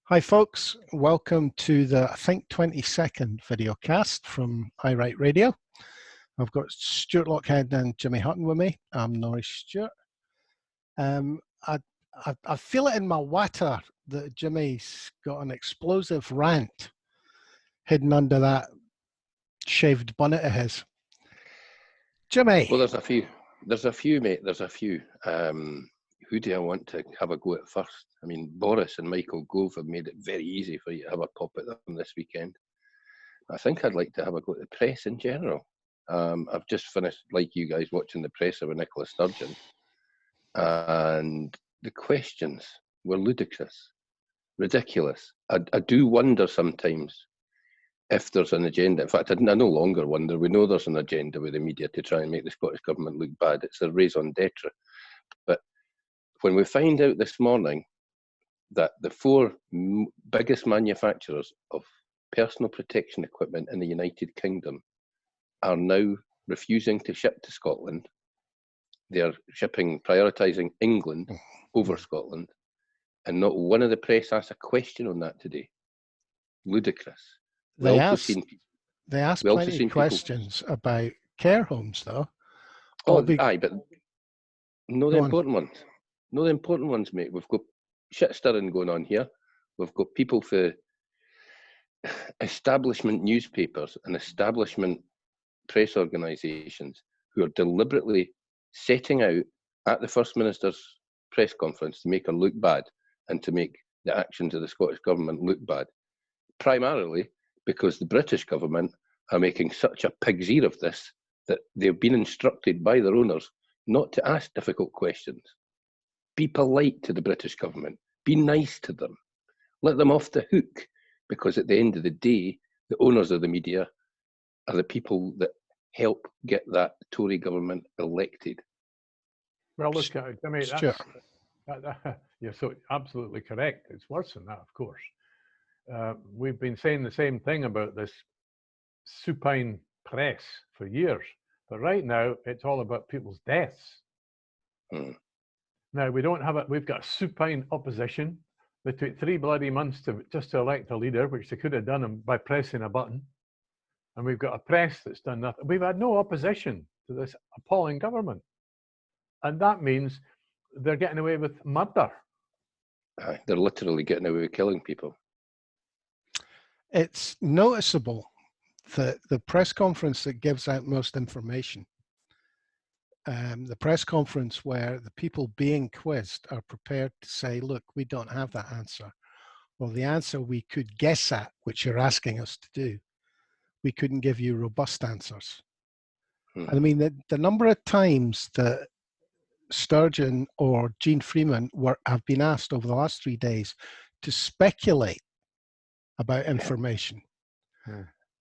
Hi folks, welcome to the, I think, 22nd videocast from I Write Radio. I've got Stuart Lockhead and Jimmy Hutton with me. I'm Norris Stewart. I feel it in my water that Jimmy's got an explosive rant hidden under that shaved bonnet of his. Jimmy. Well, there's a few, mate. There's a few. Who do I want to have a go at first? I mean, Boris and Michael Gove have made it very easy for you to have a pop at them this weekend. I think I'd like to have a go at the press in general. I've just finished, like you guys, watching the presser with Nicola Sturgeon. And the questions were ludicrous, ridiculous. I do wonder sometimes if there's an agenda. In fact, I no longer wonder. We know there's an agenda with the media to try and make the Scottish Government look bad. It's a raison d'etre. But when we find out this morning that the four biggest manufacturers of personal protection equipment in the United Kingdom are now refusing to ship to Scotland, they're prioritising England over Scotland, and not one of the press asked a question on that today. Ludicrous. They asked plenty of questions about care homes, though. Aye, but no the important ones. No the important ones, mate. We've got shit stirring going on here. We've got people for establishment newspapers and establishment press organisations who are deliberately setting out at the First Minister's press conference to make her look bad and to make the actions of the Scottish Government look bad. Primarily because the British government are making such a pig's ear of this that they've been instructed by their owners not to ask difficult questions. Be polite to the British government. Be nice to them. Let them off the hook, because at the end of the day, the owners of the media are the people that help get that Tory government elected. Well, look, I mean, you're so absolutely correct. It's worse than that, of course. We've been saying the same thing about this supine press for years, but right now it's all about people's deaths. Now we don't have it. We've got a supine opposition. They took 3 bloody months just to elect a leader, which they could have done by pressing a button. And we've got a press that's done nothing. We've had no opposition to this appalling government, and that means they're getting away with murder. They're literally getting away with killing people. It's noticeable that the press conference that gives out most information, the press conference where the people being quizzed are prepared to say, look, we don't have that answer. Well, the answer we could guess at, which you're asking us to do, we couldn't give you robust answers. I mean, the number of times that Sturgeon or Jean Freeman have been asked over the last 3 days to speculate about information.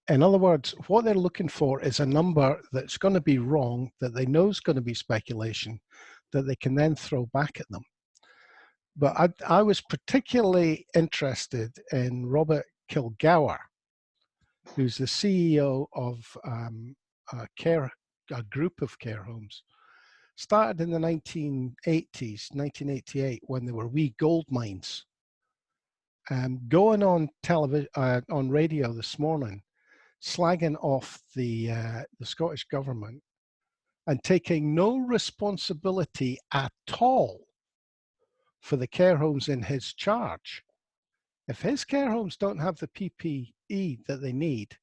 In other words, what they're looking for is a number that's going to be wrong, that they know is going to be speculation, that they can then throw back at them. But I was particularly interested in Robert Kilgour, who's the CEO of a group of care homes. Started in the 1980s, 1988, when there were wee gold mines. Going on television, on radio this morning, slagging off the Scottish government and taking no responsibility at all for the care homes in his charge. If his care homes don't have the PPE that they need,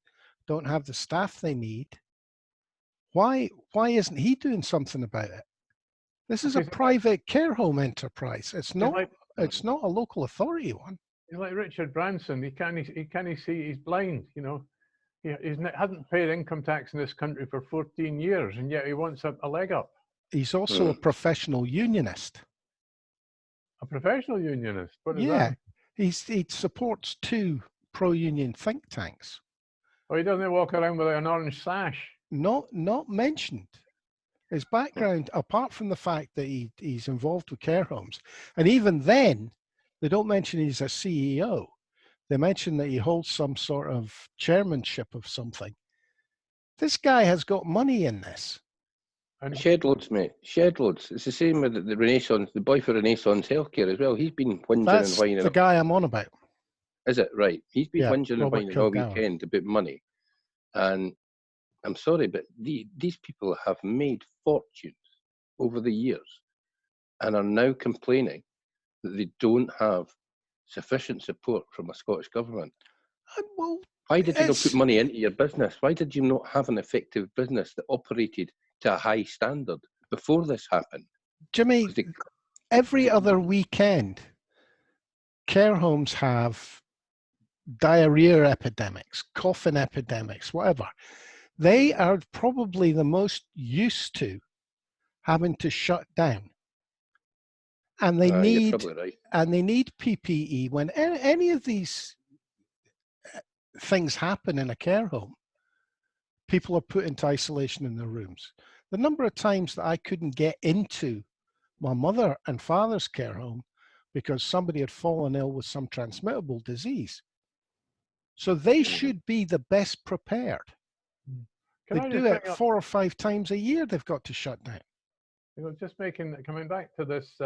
don't have the staff they need, why isn't he doing something about it? This is a private care home enterprise. It's not a local authority one. He's like Richard Branson. He can't see. He's blind. You know, he hasn't paid income tax in this country for 14 years, and yet he wants a leg up. He's also a professional unionist. A professional unionist? What is that? He supports 2 pro-union think tanks. Oh, he doesn't walk around with an orange sash. Not mentioned. His background, apart from the fact that he's involved with care homes, and even then, they don't mention he's a CEO. They mention that he holds some sort of chairmanship of something. This guy has got money in this. And shed loads, mate. Shed loads. It's the same with the Renaissance, the boy for Renaissance Healthcare as well. He's been whinging and whining. That's the guy I'm on about. Is it right? He's been Yeah, whinging and Robert whining all Kilgour. weekend about money, and I'm sorry, but these people have made fortunes over the years and are now complaining that they don't have sufficient support from a Scottish government. Well, Why did you not put it's money into your business? Why did you not have an effective business that operated to a high standard before this happened? Jimmy. 'Cause Every other weekend, care homes have diarrhea epidemics, coughing epidemics, whatever. They are probably the most used to having to shut down, and they you're need probably right. PPE when any of these things happen in a care home. People are put into isolation in their rooms. The number of times that I couldn't get into my mother and father's care home because somebody had fallen ill with some transmittable disease. So they should be the best prepared. Can They I do just it bring up, 4 or 5 times a year, they've got to shut down. just coming back to this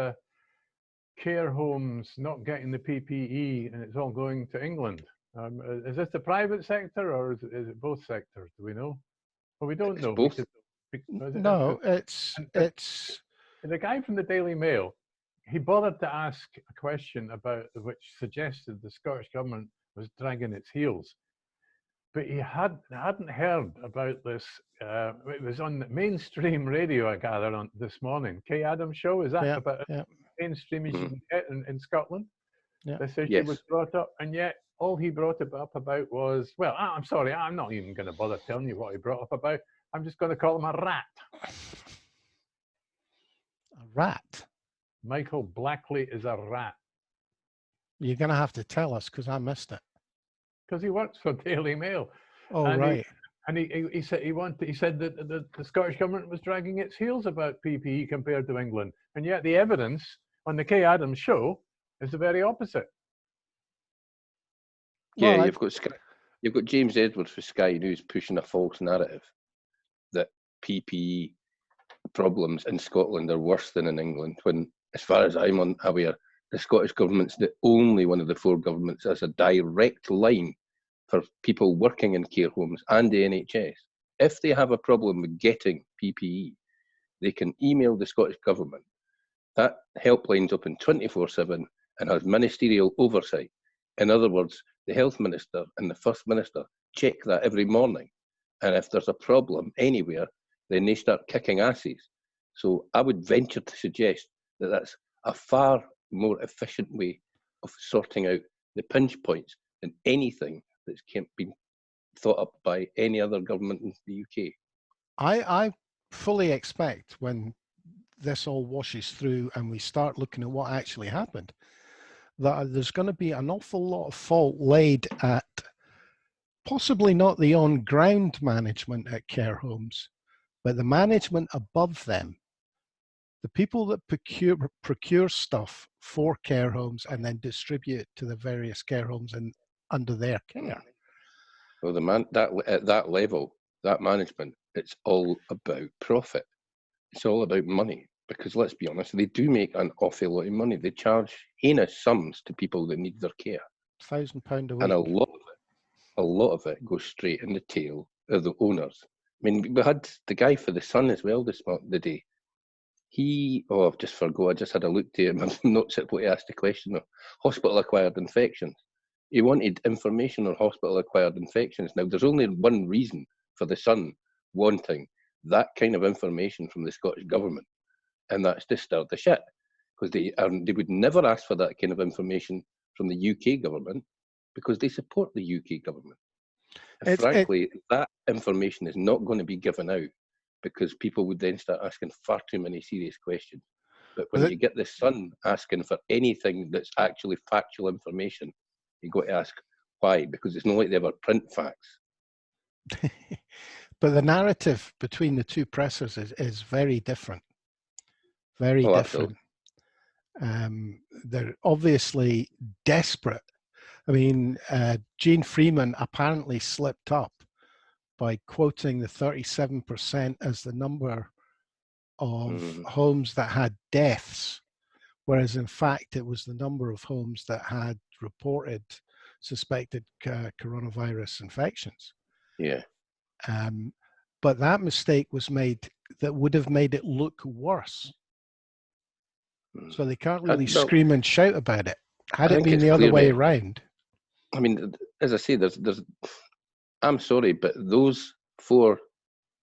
care homes not getting the PPE and it's all going to England. Is this the private sector or is it both sectors? Do we know? Well, we don't It's know. both. No, it's The guy from the Daily Mail, he bothered to ask a question about which suggested the Scottish government was dragging its heels. But he hadn't heard about this. It was on mainstream radio, I gather, on this morning. Kay Adams' show, is that about mainstream as you can get in Scotland? Yeah. This issue was brought up, and yet all he brought it up about was, well, I'm sorry, I'm not even going to bother telling you what he brought up about. I'm just going to call him a rat. A rat? Michael Blackley is a rat. You're going to have to tell us because I missed it. Because he works for Daily Mail. Oh, and right. He said that the Scottish government was dragging its heels about PPE compared to England, and yet the evidence on the Kay Adams show is the very opposite. Yeah, Well, you've got James Edwards for Sky News pushing a false narrative that PPE problems in Scotland are worse than in England, when, as far as I'm aware, the Scottish government's the only one of the 4 governments that has a direct line for people working in care homes and the NHS. If they have a problem with getting PPE, they can email the Scottish government. That helpline's open 24/7 and has ministerial oversight. In other words, the Health Minister and the First Minister check that every morning. And if there's a problem anywhere, then they start kicking asses. So I would venture to suggest that that's a far more efficient way of sorting out the pinch points than anything that's been thought up by any other government in the UK. I fully expect when this all washes through and we start looking at what actually happened, that there's going to be an awful lot of fault laid at possibly not the on-ground management at care homes, but the management above them, the people that procure stuff for care homes and then distribute it to the various care homes and under their care. Well, at that level, that management, it's all about profit. It's all about money. Because let's be honest, they do make an awful lot of money. They charge heinous sums to people that need their care. £1,000 a week. And a lot of it goes straight in the tail of the owners. I mean, we had the guy for the Sun as well the day. I've just forgot. I just had a look to him. I'm not what he asked the question of hospital-acquired infections. He wanted information on hospital-acquired infections. Now, there's only one reason for the Sun wanting that kind of information from the Scottish government, and that's to stir the shit, because they would never ask for that kind of information from the UK government because they support the UK government. And frankly, that information is not going to be given out because people would then start asking far too many serious questions. But when you get the Sun asking for anything that's actually factual information, you've got to ask why, because it's not like they ever print facts. But the narrative between the two presses is very different. Very different. They're obviously desperate. I mean, Gene Freeman apparently slipped up by quoting the 37% as the number of homes that had deaths, whereas in fact it was the number of homes that had reported suspected coronavirus infections. Yeah. But that mistake was made that would have made it look worse. So they can't really scream and shout about it. Had it been the other way around. I mean, as I say, I'm sorry, but those 4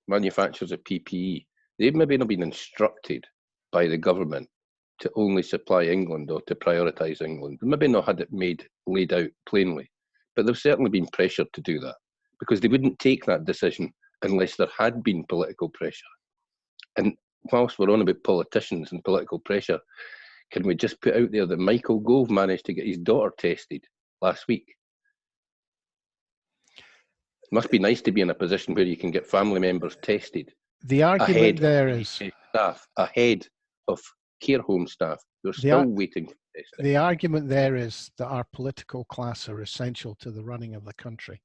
manufacturers of PPE, they've maybe not been instructed by the government to only supply England or to prioritise England. They maybe not had it laid out plainly, but they've certainly been pressured to do that, because they wouldn't take that decision unless there had been political pressure. And whilst we're on about politicians and political pressure, can we just put out there that Michael Gove managed to get his daughter tested last week? It must be nice to be in a position where you can get family members tested. The argument there is ahead of care home staff who are still waiting for testing. The argument there is that our political class are essential to the running of the country.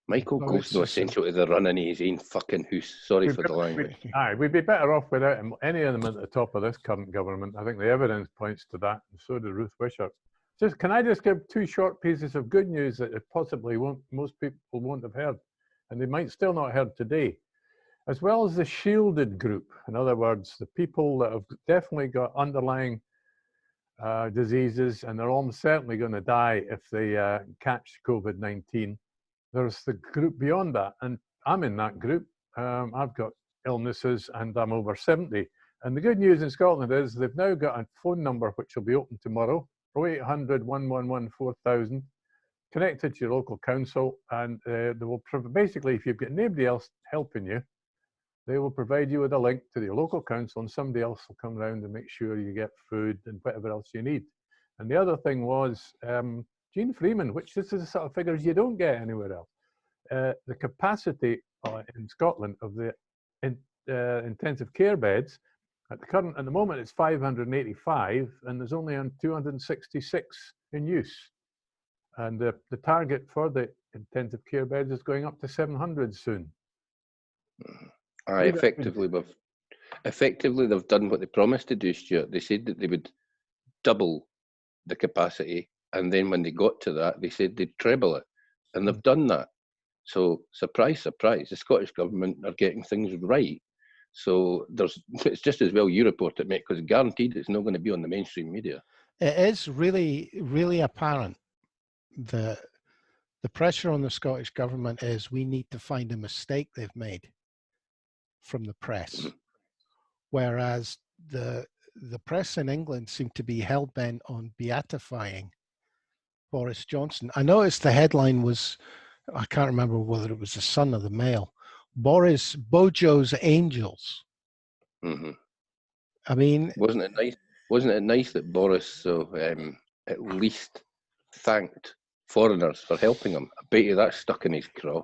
Michael Gove's not essential to the running of his own fucking house. Sorry for the language. We'd be better off without him, any of them at the top of this current government. I think the evidence points to that, and so did Ruth Wishart. Can I just give 2 short pieces of good news that possibly most people won't have heard, and they might still not have heard today, as well as the shielded group. In other words, the people that have definitely got underlying diseases, and they're almost certainly going to die if they catch COVID-19. There's the group beyond that, and I'm in that group. I've got illnesses and I'm over 70. And the good news in Scotland is they've now got a phone number which will be open tomorrow, 0800 111 4000, connected to your local council, and they will basically, if you've got nobody else helping you, they will provide you with a link to your local council, and somebody else will come around and make sure you get food and whatever else you need. And the other thing was, Jean Freeman, which this is the sort of figures you don't get anywhere else. The capacity in Scotland of the intensive care beds at the moment it's 585, and there's only 266 in use. And the target for the intensive care beds is going up to 700 soon. Effectively, they've done what they promised to do, Stuart. They said that they would double the capacity, and then when they got to that, they said they'd treble it, and they've done that. So, surprise, surprise, the Scottish government are getting things right. So it's just as well you report it, mate, because guaranteed it's not going to be on the mainstream media. It is really, really apparent that the pressure on the Scottish government is we need to find a mistake they've made from the press, whereas the press in England seem to be hell-bent on beatifying Boris Johnson. I noticed the headline was, I can't remember whether it was the Sun or the Mail, Bojo's Angels. Mm-hmm. I mean, wasn't it nice that Boris at least thanked foreigners for helping him? I bet you that stuck in his craw.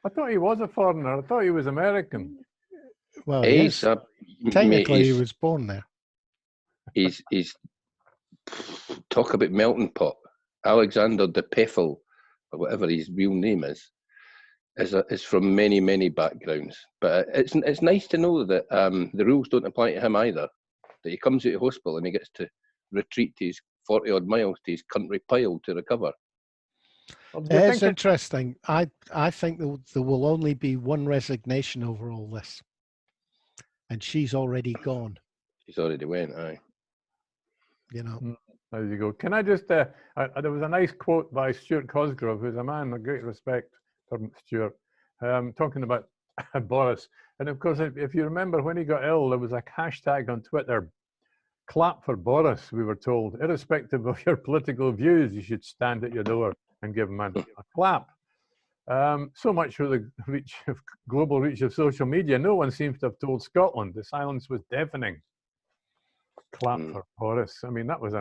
I thought he was a foreigner. I thought he was American. Well, yes. Technically, he was born there. He's talk about melting pot. Alexander de Peffel, or whatever his real name is from many, many backgrounds. But it's nice to know that the rules don't apply to him either. That he comes out of hospital and he gets to retreat to his 40-odd miles to his country pile to recover. It's interesting. I think there will only be one resignation over all this. And she's already gone. She's already went, aye. You know. There you go. Can I just, there was a nice quote by Stuart Cosgrove, who's a man of great respect for Stuart, talking about Boris. And of course, if you remember when he got ill, there was a hashtag on Twitter, clap for Boris, we were told. Irrespective of your political views, you should stand at your door and give him a clap. So much for the global reach of social media. No one seems to have told Scotland. The silence was deafening. Clap for Boris. I mean, that was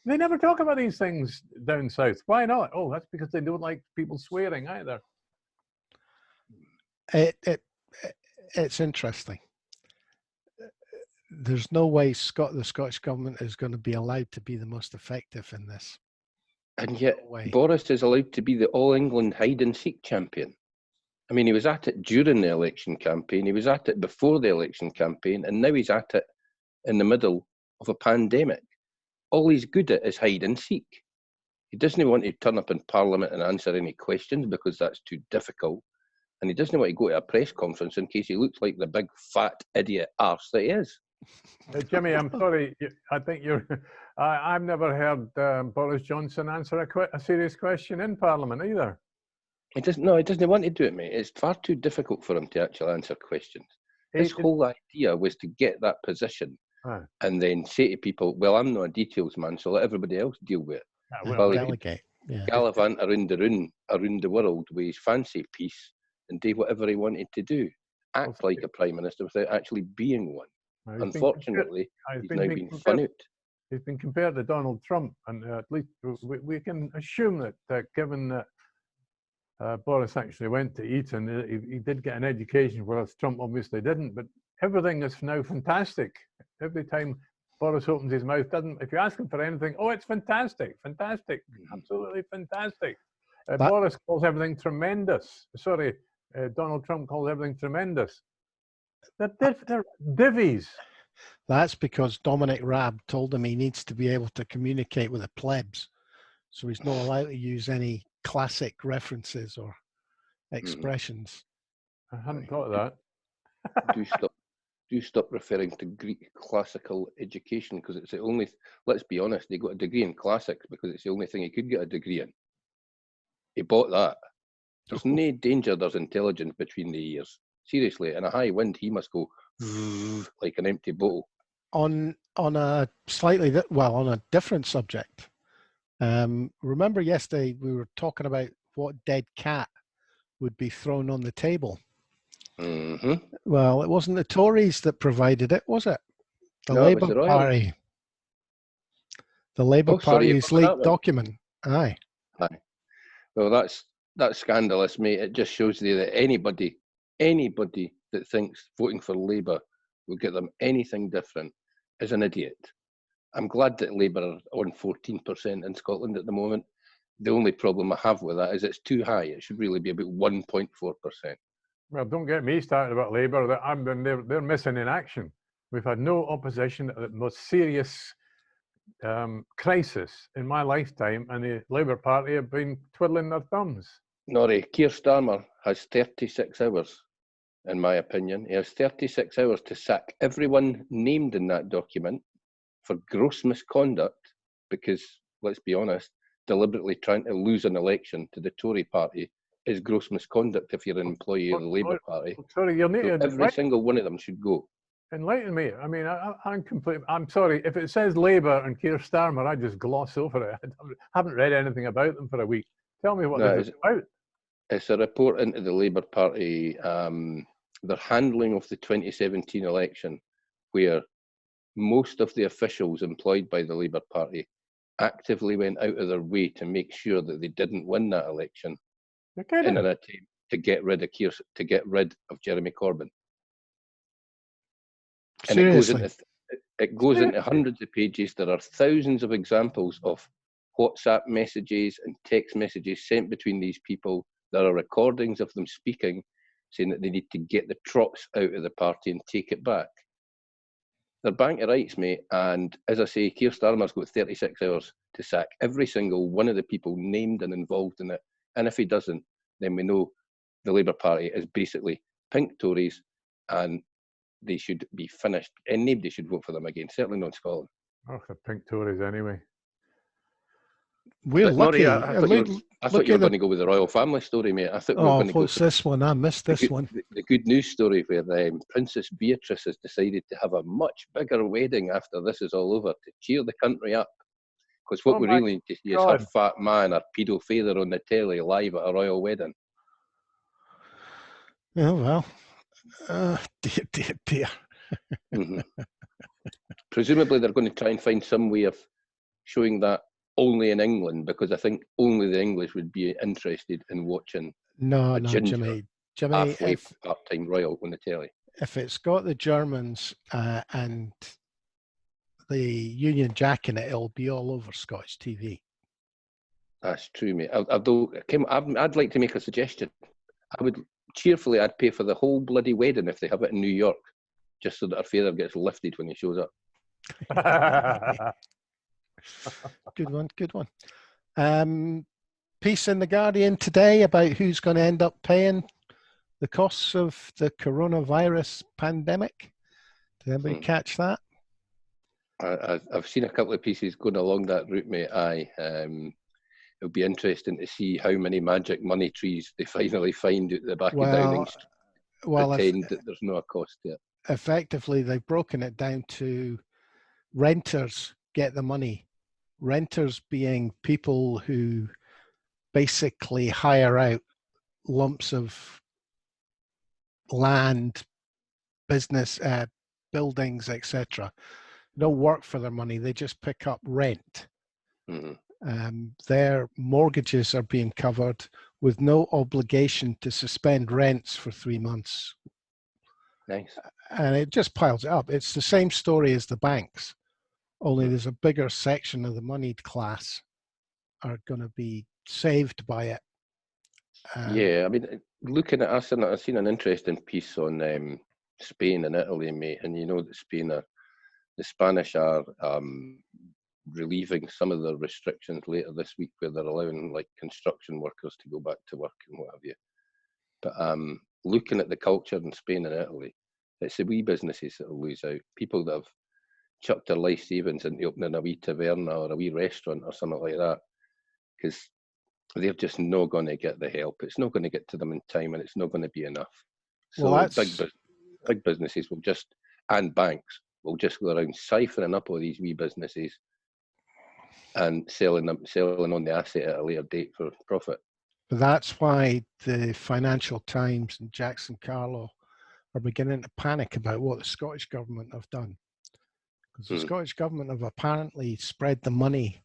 they never talk about these things down south. Why not? Oh, that's because they don't like people swearing either. It's interesting. There's no way the Scottish government is going to be allowed to be the most effective in this. And yet, Boris is allowed to be the All England hide-and-seek champion. I mean, he was at it during the election campaign, he was at it before the election campaign, and now he's at it in the middle of a pandemic. All he's good at is hide-and-seek. He doesn't want to turn up in Parliament and answer any questions because that's too difficult. And he doesn't want to go to a press conference in case he looks like the big fat idiot arse that he is. Jimmy, I'm sorry. I think you're. I've never heard Boris Johnson answer a serious question in Parliament either. He doesn't. No, he doesn't want to do it, mate. It's far too difficult for him to actually answer questions. His whole idea was to get that position and then say to people, "Well, I'm not a details man, so let everybody else deal with it." Well, delegate. Yeah. Gallivant around the world with his fancy piece and do whatever he wanted to do. Act like a prime minister without actually being one. Unfortunately, he's now been spun out. He's been compared to Donald Trump, and at least we can assume that given that Boris actually went to Eton, he did get an education, whereas Trump obviously didn't. But everything is now fantastic. Every time Boris opens his mouth, if you ask him for anything, oh, it's fantastic, fantastic, absolutely fantastic. Boris calls everything tremendous. Sorry, Donald Trump calls everything tremendous. They're divvies. That's because Dominic Raab told him he needs to be able to communicate with the plebs. So he's not allowed to use any classic references or expressions. I hadn't thought of that. Do stop referring to Greek classical education, because it's the only, let's be honest, he got a degree in classics because it's the only thing he could get a degree in. He bought that. There's no danger there's intelligence between the ears. Seriously, in a high wind, he must go like an empty bottle. On a slightly, on a different subject. Remember yesterday we were talking about what dead cat would be thrown on the table. Mm-hmm. Well, it wasn't the Tories that provided it, was it? The Labour Party. The Labour Party's leaked document. Aye. Well, that's scandalous, mate. It just shows you that anybody that thinks voting for Labour will get them anything different is an idiot. I'm glad that Labour are on 14% in Scotland at the moment. The only problem I have with that is it's too high. It should really be about 1.4%. Well, don't get me started about Labour. They're missing in action. We've had no opposition at the most serious crisis in my lifetime, and the Labour Party have been twiddling their thumbs. Norrie, Keir Starmer has 36 hours, in my opinion. He has 36 hours to sack everyone named in that document for gross misconduct, because, let's be honest, deliberately trying to lose an election to the Tory party is gross misconduct if you're an employee of the Labour Party. Sorry, you'll need to every single one of them should go. Enlighten me. I mean, I'm sorry. If it says Labour and Keir Starmer, I just gloss over it. I haven't read anything about them for a week. Tell me what this is about. It's a report into the Labour Party, their handling of the 2017 election, where most of the officials employed by the Labour Party actively went out of their way to make sure that they didn't win that election in an attempt to get rid of Jeremy Corbyn. And it goes into hundreds of pages. There are thousands of examples of WhatsApp messages and text messages sent between these people. There are recordings of them speaking, saying that they need to get the trots out of the party and take it back. They're bank of rights, mate. And as I say, Keir Starmer's got 36 hours to sack every single one of the people named and involved in it. And if he doesn't, then we know the Labour Party is basically pink Tories, and they should be finished. And nobody should vote for them again, certainly not in Scotland. Oh, the pink Tories anyway. We're lucky. I thought you were going to go with the royal family story, mate. I thought we were going to go. What's this one? I missed this one. The good news story where Princess Beatrice has decided to have a much bigger wedding after this is all over to cheer the country up. Because what we really need to see is her fat man or pedo father on the telly live at a royal wedding. Oh, well. Dear. Mm-hmm. Presumably they're going to try and find some way of showing that only in England, because I think only the English would be interested in watching Jimmy, halfway part-time royal on the telly. If it's got the Germans and the Union Jack in it, it'll be all over Scottish TV. That's true, mate. Although, Kim, I'd like to make a suggestion. I'd pay for the whole bloody wedding if they have it in New York, just so that our father gets lifted when he shows up. Good one. Piece in the Guardian today about who's going to end up paying the costs of the coronavirus pandemic. Did anybody catch that? I've seen a couple of pieces going along that route, mate. It'll be interesting to see how many magic money trees they finally find at the back of Downing Street. Pretend that there's no cost to it. Effectively, they've broken it down to renters get the money. Renters being people who basically hire out lumps of land, business, buildings, etc. Don't work for their money. They just pick up rent. Their mortgages are being covered with no obligation to suspend rents for 3 months. Nice. And it just piles it up. It's the same story as the banks, only there's a bigger section of the moneyed class are going to be saved by it. Yeah, I mean, looking at us, and I've seen an interesting piece on Spain and Italy, mate, and you know that the Spanish are relieving some of the restrictions later this week, where they're allowing like construction workers to go back to work and what have you. But looking at the culture in Spain and Italy, it's the wee businesses that will lose out. People that have chucked their life savings into opening a wee taverna or a wee restaurant or something like that, because they're just not going to get the help. It's not going to get to them in time, and it's not going to be enough. So big businesses will just, and banks will just go around siphoning up all these wee businesses and selling on the asset at a later date for profit. But that's why the Financial Times and Jackson Carlo are beginning to panic about what the Scottish government have done. Because the Scottish government have apparently spread the money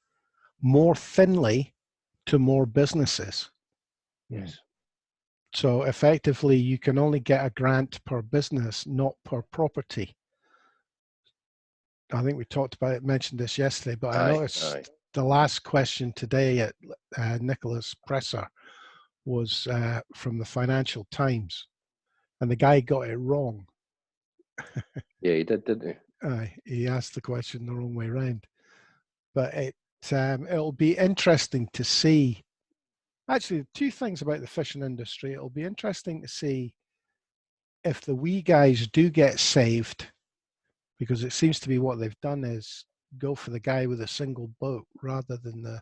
more thinly to more businesses. Yes. So effectively, you can only get a grant per business, not per property. I think we mentioned this yesterday, but I noticed the last question today at Nicholas Presser was from the Financial Times, and the guy got it wrong. Yeah, he did, didn't he? He asked the question the wrong way around. But it'll be interesting to see. Actually, two things about the fishing industry. It'll be interesting to see if the wee guys do get saved, because it seems to be what they've done is go for the guy with a single boat rather than the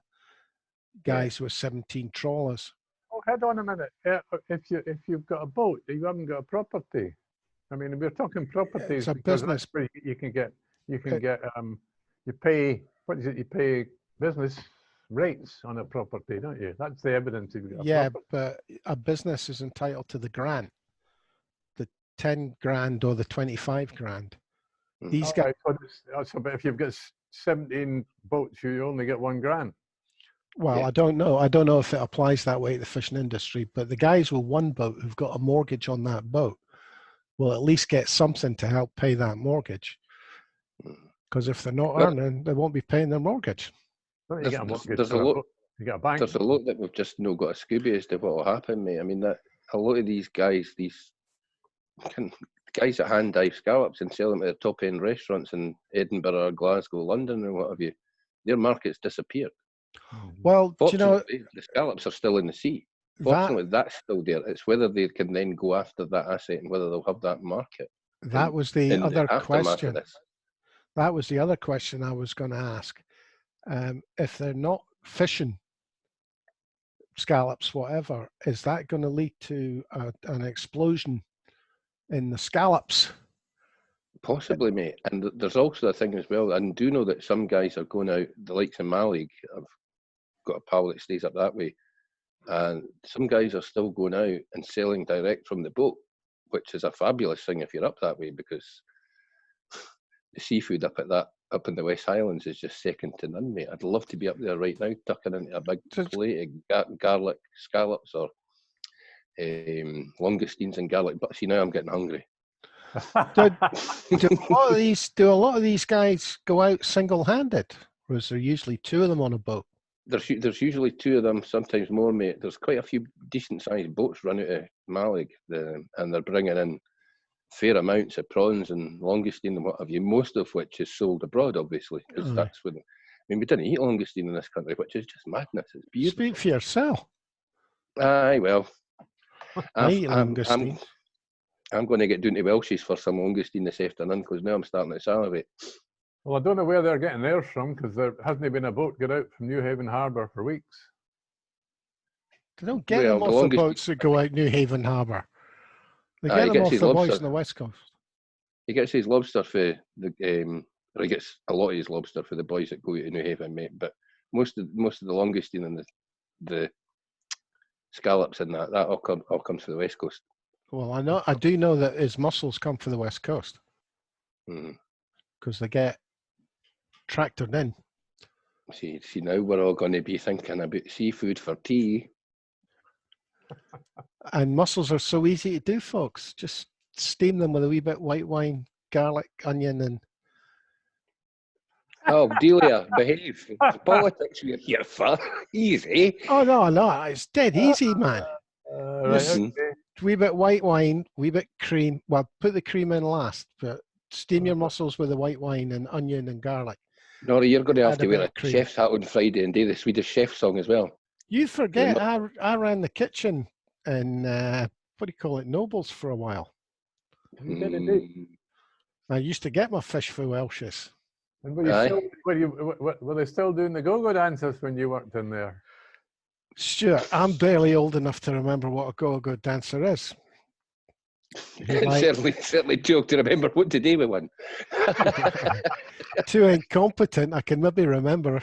guys with 17 trawlers. Oh, hold on a minute. If you've got a boat, you haven't got a property. I mean, we're talking properties. It's a business. You pay, what is it? You pay business rates on a property, don't you? That's the evidence you've got. Yeah, but a business is entitled to the grant, the 10 grand or the 25 grand. These guys. So, but if you've got 17 boats, you only get 1 grand. Well, yeah. I don't know. I don't know if it applies that way to the fishing industry, but the guys with one boat who've got a mortgage on that boat will at least get something to help pay that mortgage. Because if they're not earning, they won't be paying their mortgage. There's a lot that we've just not got a Scooby as to what will happen, mate. I mean, that a lot of these guys, guys that hand dive scallops and sell them at the top end restaurants in Edinburgh, Glasgow, London, and what have you, their market's disappeared. Well, the scallops are still in the sea. Fortunately, that's still there. It's whether they can then go after that asset and whether they'll have that market. That was the other question. That was the other question I was going to ask. If they're not fishing scallops, whatever, is that going to lead to an explosion in the scallops? Possibly, mate. And there's also a thing as well. I do know that some guys are going out, the likes of Malig. I've got a pal that stays up that way. And some guys are still going out and selling direct from the boat, which is a fabulous thing if you're up that way, because the seafood up in the West Highlands is just second to none, mate. I'd love to be up there right now, tucking into a big plate of garlic scallops or langoustines and garlic. But see, now I'm getting hungry. Do a lot of these guys go out single-handed, or is there usually 2 of them on a boat? There's usually 2 of them, sometimes more, mate. There's quite a few decent-sized boats run out of Malig, and they're bringing in fair amounts of prawns and langoustine and what have you, most of which is sold abroad, obviously, because that's when mean, we didn't eat langoustine in this country, which is just madness. It's beautiful. Speak for yourself. Aye, well, I eat langoustine. I'm going to get down to Welsh's for some langoustine this afternoon because now I'm starting to salivate. Well, I don't know where they're getting theirs from because there hasn't been a boat get out from New Haven Harbour for weeks. They don't get them off the boats that go out New Haven Harbour. They get them off the boys on the West Coast. He gets his lobster for the or he gets a lot of his lobster for the boys that go to New Haven, mate. But most of the langoustine and the scallops and that all comes from the West Coast. Well, I do know that his mussels come from the West Coast because they get tractored in. See, now we're all going to be thinking about seafood for tea. And mussels are so easy to do, folks. Just steam them with a wee bit of white wine, garlic, onion, and... Oh, Delia, behave. Politics we're here for. Easy. Oh, no, it's dead easy, man. Right, okay. Wee bit white wine, wee bit cream. Well, put the cream in last, but steam your mussels with the white wine and onion and garlic. Nora, you're going to have to wear a chef's hat on Friday and do the Swedish chef song as well. You forget, I ran the kitchen in, what do you call it, Nobles for a while. You did indeed. I used to get my fish for Welsh's. And were they still doing the go-go dances when you worked in there? Stuart, I'm barely old enough to remember what a go-go dancer is. Certainly too old to remember what to do with one. Too incompetent, I can maybe remember.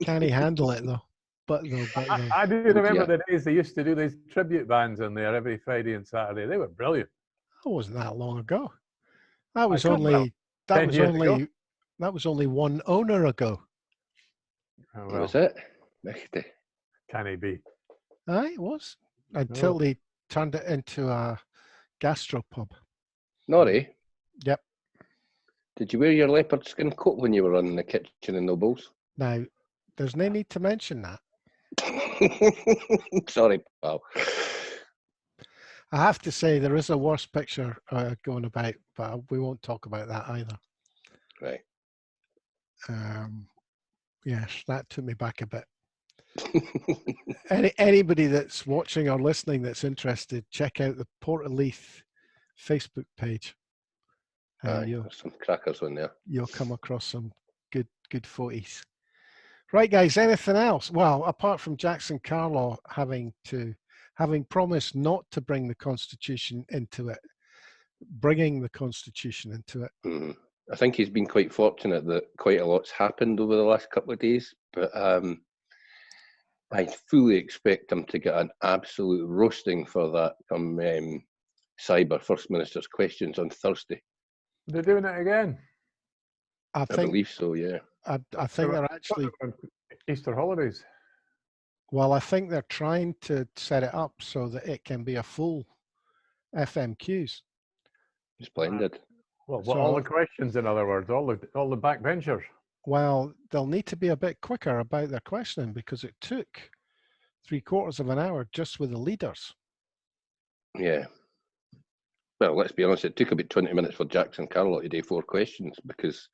Can't handle it though. But no. I do remember the days they used to do these tribute bands in there every Friday and Saturday. They were brilliant. That wasn't that long ago. That was only one owner ago. Oh, well. Was it? Can he be? Aye, it was. Until they turned it into a gastropub. Norrie? Yep. Did you wear your leopard skin coat when you were running the kitchen in Nobles? Now, there's no need to mention that. Sorry, pal. I have to say there is a worse picture going about, but we won't talk about that either. Right. Yes, that took me back a bit. Anybody that's watching or listening that's interested, check out the Portaleith Facebook page. There's some crackers on there. You'll come across some good footies. Right, guys, anything else? Well, apart from Jackson Carlaw having promised not to bring the Constitution into it, bringing the Constitution into it. Mm. I think he's been quite fortunate that quite a lot's happened over the last couple of days, but I fully expect him to get an absolute roasting for that come Cyber First Minister's questions on Thursday. They're doing it again. I believe so, yeah. I think they're actually... Easter holidays. Well, I think they're trying to set it up so that it can be a full FMQs. Splendid. Well, all the questions, in other words, all the backbenchers. Well, they'll need to be a bit quicker about their questioning because it took 3/4 of an hour just with the leaders. Yeah. Well, let's be honest, it took about 20 minutes for Jackson Carlaw to do 4 questions because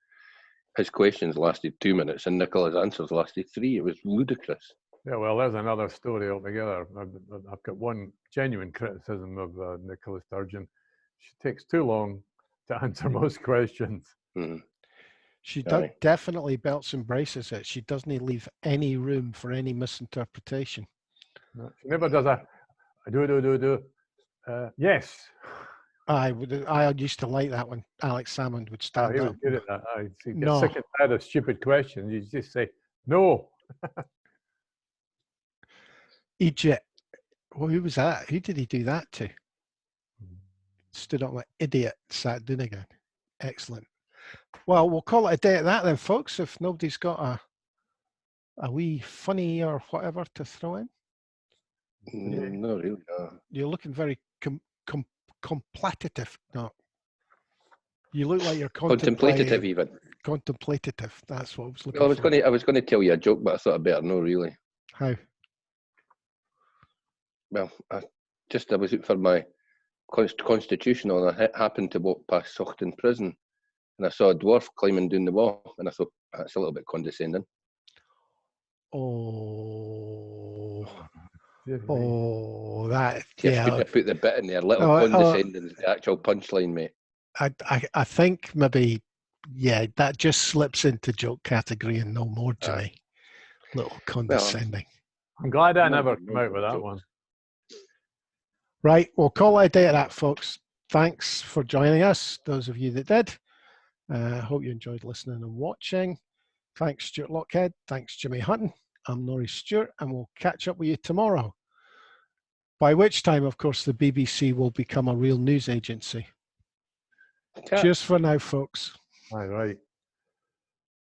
his questions lasted 2 minutes and Nicola's answers lasted 3. It was ludicrous. Yeah, well, there's another story altogether. I've got one genuine criticism of Nicola Sturgeon. She takes too long to answer most questions. Mm. She definitely belts and braces it. She doesn't leave any room for any misinterpretation. No, she never does a do. Yes. I used to like that when Alex Salmond would stand he was up. good at that. He'd get sick and tired of stupid questions. You just say, no. Egypt. Well, who was that? Who did he do that to? Stood up like idiot, sat down again. Excellent. Well, we'll call it a day at that then, folks. If nobody's got a wee funny or whatever to throw in. No, really, no. You're looking very contemplative. No. You look like you're contemplative even. Contemplative. That's what I was looking for. I was going to tell you a joke, but I thought I better no, really. How? Well, I was out for my constitutional and I happened to walk past Soughton Prison and I saw a dwarf climbing down the wall, and I thought, that's a little bit condescending. Oh, Dear me. oh, that, See, I yeah. shouldn't have put the bit in there. Little Oh, condescending is the actual punchline, mate. I think maybe, yeah, that just slips into joke category and no more to me. Little condescending. I'm glad I No, never no, came out with that jokes. one. Right, we'll call it a day at that, folks. Thanks for joining us, those of you that did. I hope you enjoyed listening and watching. Thanks, Stuart Lockhead. Thanks, Jimmy Hutton. I'm Norrie Stewart, and we'll catch up with you tomorrow. By which time, of course, the BBC will become a real news agency. Cat. Cheers for now, folks. All right.